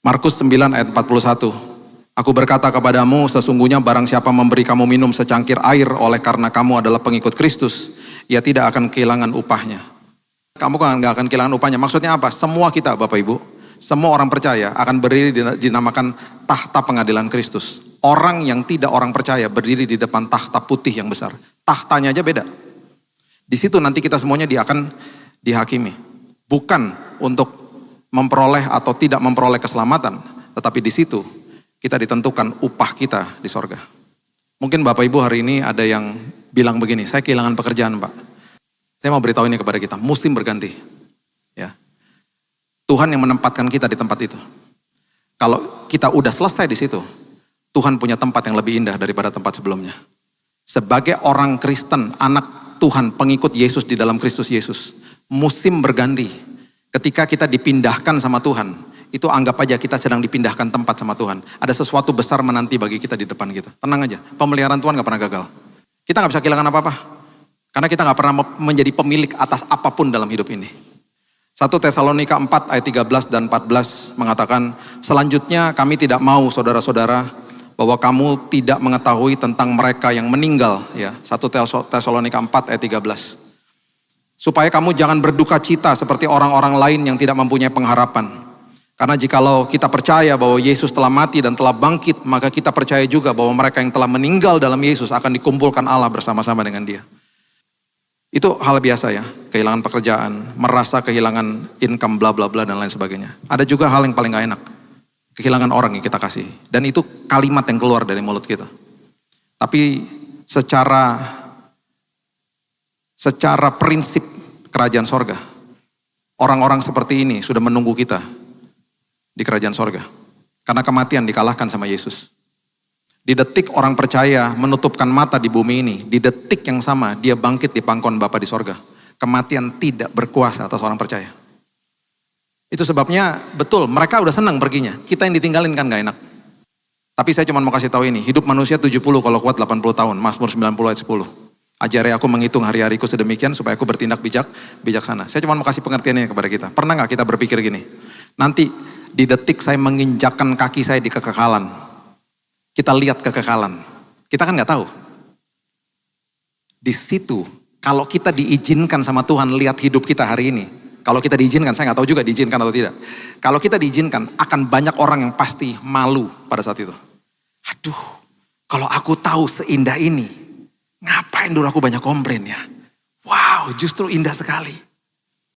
Markus 9 ayat 41. Aku berkata kepadamu, sesungguhnya barang siapa memberi kamu minum secangkir air oleh karena kamu adalah pengikut Kristus, ia tidak akan kehilangan upahnya. Kamu kan gak akan kehilangan upahnya. Maksudnya apa? Semua kita Bapak Ibu, semua orang percaya akan berdiri dinamakan tahta pengadilan Kristus. Orang yang tidak orang percaya berdiri di depan tahta putih yang besar. Tahtanya aja beda. Di situ nanti kita semuanya akan dihakimi. Bukan untuk memperoleh atau tidak memperoleh keselamatan, tetapi di situ kita ditentukan upah kita di sorga. Mungkin Bapak Ibu hari ini ada yang bilang begini, saya kehilangan pekerjaan Pak. Saya mau beritahu ini kepada kita, musim berganti. Ya. Tuhan yang menempatkan kita di tempat itu. Kalau kita udah selesai di situ, Tuhan punya tempat yang lebih indah daripada tempat sebelumnya. Sebagai orang Kristen, anak Tuhan, pengikut Yesus di dalam Kristus Yesus, musim berganti. Ketika kita dipindahkan sama Tuhan, itu anggap aja kita sedang dipindahkan tempat sama Tuhan. Ada sesuatu besar menanti bagi kita di depan kita. Tenang aja, pemeliharaan Tuhan gak pernah gagal. Kita gak bisa kehilangan apa-apa. Karena kita gak pernah menjadi pemilik atas apapun dalam hidup ini. 1 Tesalonika 4 ayat 13 dan 14 mengatakan, selanjutnya kami tidak mau saudara-saudara bahwa kamu tidak mengetahui tentang mereka yang meninggal. Ya, 1 Tesalonika 4 ayat 13. Supaya kamu jangan berduka cita seperti orang-orang lain yang tidak mempunyai pengharapan. Karena jikalau kita percaya bahwa Yesus telah mati dan telah bangkit, maka kita percaya juga bahwa mereka yang telah meninggal dalam Yesus akan dikumpulkan Allah bersama-sama dengan Dia. Itu hal biasa ya, kehilangan pekerjaan, merasa kehilangan income bla bla bla dan lain sebagainya. Ada juga hal yang paling gak enak, kehilangan orang yang kita kasih. Dan itu kalimat yang keluar dari mulut kita. Tapi secara prinsip kerajaan sorga, orang-orang seperti ini sudah menunggu kita di kerajaan sorga. Karena kematian dikalahkan sama Yesus. Di detik orang percaya menutupkan mata di bumi ini, di detik yang sama dia bangkit di pangkuan Bapa di sorga. Kematian tidak berkuasa atas orang percaya. Itu sebabnya betul mereka udah senang perginya. Kita yang ditinggalin kan gak enak. Tapi saya cuma mau kasih tahu ini, hidup manusia 70 kalau kuat 80 tahun, Mazmur 90 ayat 10. Ajari aku menghitung hari-hariku sedemikian supaya aku bertindak bijaksana. Saya cuma mau kasih pengertian ini kepada kita. Pernah gak kita berpikir gini? Nanti di detik saya menginjakkan kaki saya di kekekalan. Kita lihat kekekalan. Kita kan gak tahu. Di situ, kalau kita diizinkan sama Tuhan lihat hidup kita hari ini. Kalau kita diizinkan, saya gak tahu juga diizinkan atau tidak. Kalau kita diizinkan, akan banyak orang yang pasti malu pada saat itu. Aduh, kalau aku tahu seindah ini, ngapain dulu aku banyak komplain ya. Wow, justru indah sekali.